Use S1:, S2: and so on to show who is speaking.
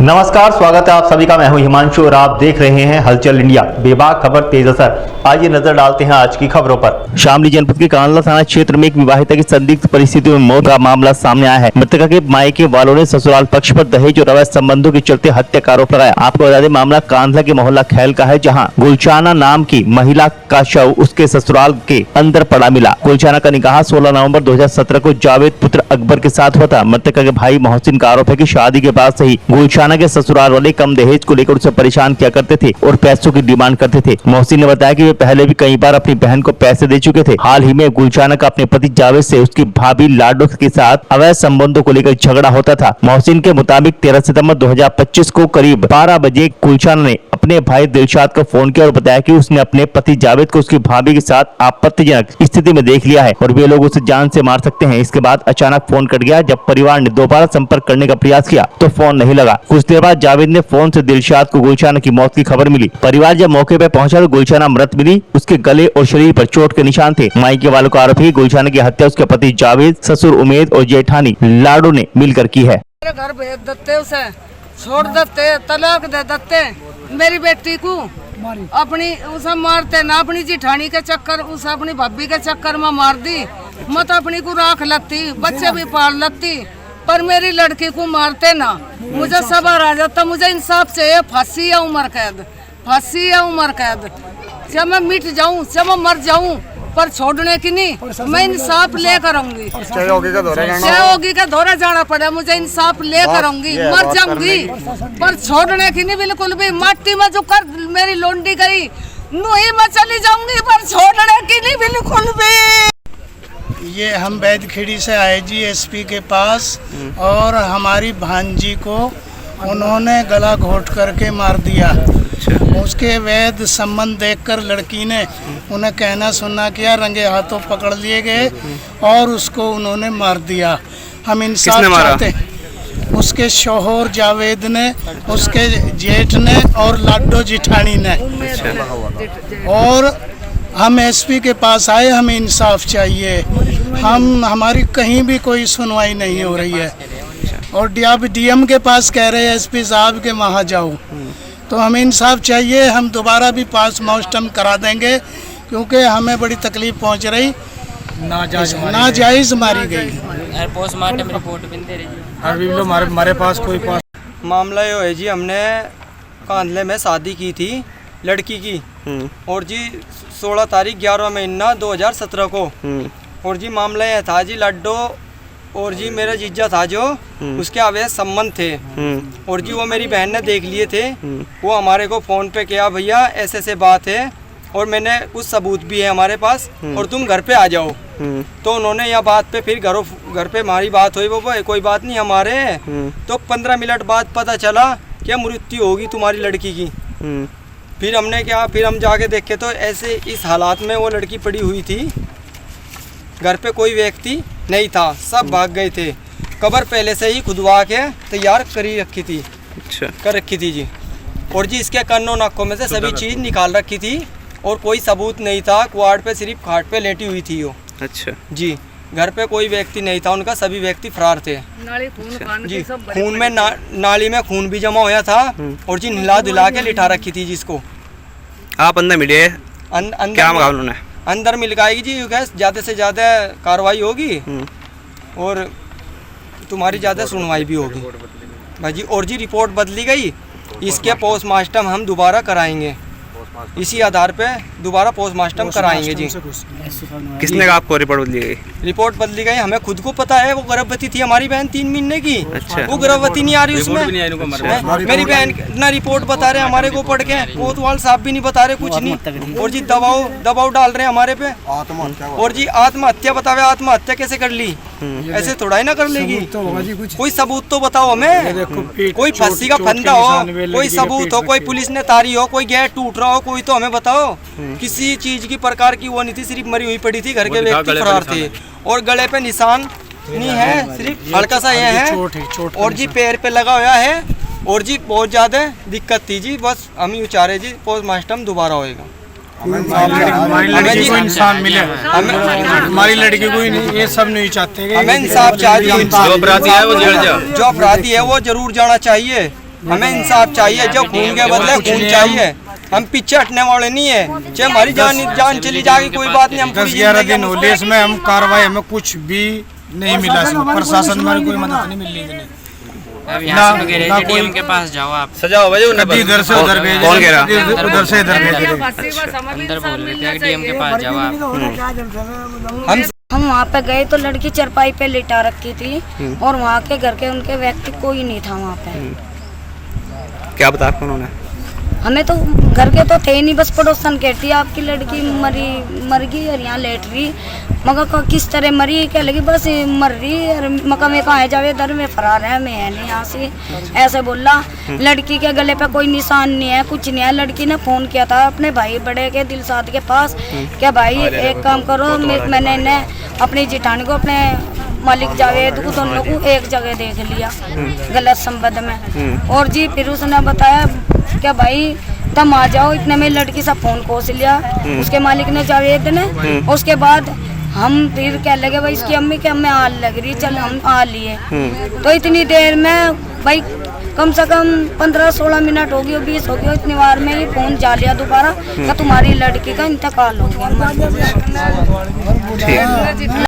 S1: नमस्कार, स्वागत है आप सभी का। मैं हूं हिमांशु और आप देख रहे हैं हलचल इंडिया। बेबाक खबर तेज असर। आइए नजर डालते हैं आज की खबरों पर। शामली जनपद के कांडला थाना क्षेत्र में एक विवाहिता की संदिग्ध परिस्थितियों में मौत का मामला सामने आया है। मृतका के मायके वालों ने ससुराल पक्ष पर दहेज और अवैध संबंधों के चलते हत्या का आरोप लगाया। आपको बता दें, मामला कांडला के मोहल्ला खैल का है, जहाँ गुलचाना नाम की महिला का शव उसके ससुराल के अंदर पड़ा मिला। गुलचाना का निकाह 16 नवंबर 2017 को जावेद पुत्र अकबर के साथ हुआ था। मृतका के भाई मोहसिन का आरोप है कि शादी के बाद से ही गुलचाना के ससुराल वाले कम दहेज को लेकर उसे परेशान किया करते थे और पैसों की डिमांड करते थे। मोहसिन ने बताया कि वे पहले भी कई बार अपनी बहन को पैसे दे चुके थे। हाल ही में गुलचाना का अपने पति जावेद से उसकी भाभी लाडो के साथ अवैध संबंधों को लेकर झगड़ा होता था। मोहसिन के मुताबिक 13 सितंबर 2025 को करीब 12 बजे गुलचाना ने अपने भाई दिलशाद को फोन किया और बताया कि उसने अपने पति जावेद को उसकी भाभी के साथ आपत्तिजनक स्थिति में देख लिया है और वे लोग उसे जान से मार सकते हैं। इसके बाद अचानक फोन कट गया। जब परिवार ने दोबारा संपर्क करने का प्रयास किया तो फोन नहीं लगा। कुछ देर बाद जावेद ने फोन से दिलशाद को गुलचाना की मौत की खबर मिली। परिवार जब मौके पर पहुंचा तो गुलचाना मृत मिली। उसके गले और शरीर पर चोट के निशान थे। मायके वालों का आरोप है गुलचाना की हत्या उसके पति जावेद, ससुर उमेद और जेठानी लाडो ने मिलकर की है।
S2: घर भेज देते, उसे छोड़ देते, तलाक दे देते। मेरी बेटी को अपनी उसे मारते ना, अपनी जिठानी के चक्कर, उसे अपनी भाभी के चक्कर में मार दी। मत अपनी को राख लेती, बच्चे भी पाल लेती, पर मेरी लड़की को मारते ना। मुझे सबर आ जाता। मुझे इंसाफ चाहिए। फांसी या उम्र कैद, फांसी या उम्र कैद। जब मैं मिट जाऊं, जब मैं मर जाऊं, पर छोड़ने की नहीं। मैं इंसाफ लेकर आऊंगी। सहयोगी का दौरा जाना पड़ा, मुझे इंसाफ लेकर आऊंगी। मर जाऊंगी पर छोड़ने की नहीं बिल्कुल भी। माटी में जो कर मेरी लोंडी गई, नूही में चली जाऊंगी, पर छोड़ने की नहीं बिल्कुल भी।
S3: ये हम बैदखेड़ी से आए जी एसपी के पास, और हमारी भांजी को उन्होंने गला घोट करके मार दिया। उसके वैध संबंध देखकर लड़की ने उन्हें कहना सुनना किया, रंगे हाथों पकड़ लिए गए और उसको उन्होंने मार दिया। हम इंसाफ चाहते हैं। उसके शोहर जावेद ने, उसके जेठ ने और लाडो जिठानी ने। और हम एसपी के पास आए, हमें इंसाफ चाहिए। हमारी कहीं भी कोई सुनवाई नहीं हो रही है और डीएम के पास कह रहे हैं एसपी साहब के वहाँ जाओ। तो हमें इंसाफ चाहिए। हम दोबारा भी पोस्टमार्टम करा देंगे, क्योंकि हमें बड़ी तकलीफ पहुंच रही। नाजायज मारी गई।
S4: पोस्टमार्टम रिपोर्ट भी दे रही
S3: अभी हमारे पास कोई
S4: मामला ये है जी, हमने कांदले में शादी की थी लड़की की, और जी 16 तारीख 11वां महीना 2017 को। और जी मामला यह था जी, लड्डो और जी मेरा जीजा था जो, उसके अवैध संबंध थे। और जी वो मेरी बहन ने देख लिए थे। वो हमारे को फ़ोन पे किया, भैया ऐसे ऐसे बात है और मैंने कुछ सबूत भी है हमारे पास, और तुम घर पे आ जाओ। तो उन्होंने यह बात पे फिर घर पे हमारी बात हुई। वो कोई बात नहीं हमारे। तो 15 मिनट बाद पता चला कि मृत्यु होगी तुम्हारी लड़की की। फिर हमने क्या, फिर हम जाके देखे तो ऐसे इस हालात में वो लड़की पड़ी हुई थी। घर पे कोई व्यक्ति नहीं था, सब भाग गए थे। कब्र पहले से ही खुदवा के तैयार करी रखी थी। अच्छा। कर रखी थी जी। और जी इसके कन्नों नाकों में से सभी चीज़ निकाल रखी थी और कोई सबूत नहीं था। क्वाड पे सिर्फ खाट पे लेटी हुई थी वो। अच्छा जी। घर पे कोई व्यक्ति नहीं था उनका, सभी व्यक्ति फरार थे। जी खून में नाली में खून भी जमा होया था। और जी हिला धुला के लिटा रखी थी जिसको।
S5: आप अंदर मिले? क्या मामला उन्होंने?
S4: अंदर मिल जाएगी जी, ज़्यादा से ज़्यादा कार्रवाई होगी और तुम्हारी ज़्यादा सुनवाई भी होगी भाई। और जी रिपोर्ट बदली गई, इसके पोस्टमार्टम हम दोबारा कराएंगे। इसी आधार पे दोबारा पोस्टमार्टम कराएंगे जी।
S5: किसने कहा आपको रिपोर्ट बदली गई?
S4: रिपोर्ट बदली गई, हमें खुद को पता है। वो गर्भवती थी हमारी बहन 3 महीने की। अच्छा। वो गर्भवती नहीं आ रही उसमें। मेरी बहन ना रिपोर्ट बता रहे हमारे को पढ़ के, कोतवाल साहब भी नहीं बता रहे कुछ नहीं। और जी दबाव डाल रहे हैं हमारे पे। और जी आत्महत्या बतावे, आत्महत्या कैसे कर ली? ऐसे थोड़ा ही ना कर लेगी। कोई सबूत तो बताओ हमें। कोई फांसी का फंदा हो, कोई सबूत हो, कोई पुलिस ने तारी हो, कोई गेट टूट रहा हो, कोई तो हमें बताओ। किसी चीज की प्रकार की वो नहीं थी, सिर्फ मरी हुई पड़ी थी। घर के व्यक्ति फरार थे और गले पे निशान नहीं है, सिर्फ हल्का सा ये है। और जी पैर पे लगा हुआ है। और जी बहुत ज्यादा दिक्कत थी जी। बस हम ही चाह रहे जी पोस्टमार्टम दोबारा होएगा।
S3: हमारी लड़की को इंसान मिले, हमारी लड़की को ये सब नहीं चाहते।
S4: हमें इंसाफ चाहिए। जो अपराधी है वो जरूर जाना चाहिए। हमें इंसाफ चाहिए, जो खून के बदले खून चाहिए। हम पीछे हटने वाले नहीं है, चाहे हमारी जान चली जाएगी कोई बात नहीं। हम
S6: 10-11 दिन हो लिए इसमें, हम कार्रवाई हमें कुछ भी नहीं मिला, इसमें प्रशासन हमारी कोई मदद नहीं मिल रही।
S7: अब यहाँ से कह रहे डीएम के पास जाओ आप।
S5: सजा हो भाई उन्हें
S6: इधर से उधर भेज,
S5: कौन कह रहा?
S6: उधर से इधर भेज रहे।
S7: अंदर बोल रहे थे डीएम के पास जाओ आप।
S8: हम वहाँ पे गए तो लड़की चरपाई पे लिटा रखी थी और वहाँ के घर के उनके व्यक्ति कोई नहीं था वहाँ पे।
S5: क्या बताया उन्होंने?
S8: हमें तो घर के तो थे नहीं, बस पड़ोसन कहती है आपकी लड़की मर गई और यहाँ लेट रही। मगर किस तरह मरी क्या लगी, बस मर रही और मका में कहाँ जावे, इधर में फरार है, मैं है नहीं यहाँ से, ऐसे बोला। लड़की के गले पे कोई निशान नहीं है, कुछ नहीं है। लड़की ने फ़ोन किया था अपने भाई बड़े के दिलशाद के पास, क्या भाई एक काम करो, मैंने इन्हें अपनी जिठानी को अपने मालिक जावेद को दोनों को एक जगह देख लिया गलत संबंध में। और जी फिर उसने बताया क्या भाई तुम आ जाओ, इतने में लड़की सा फोन कोस लिया उसके मालिक ने जावेद ने। उसके बाद हम फिर क्या लगे भाई इसकी अम्मी के हमें आल लग रही, चल हम आ लिए। तो इतनी देर में भाई कम से कम 15-16 मिनट हो गई, 20 हो गई, इतनी बार में ही फोन जा लिया दोबारा कि तुम्हारी लड़की का इंतकाल हो गया।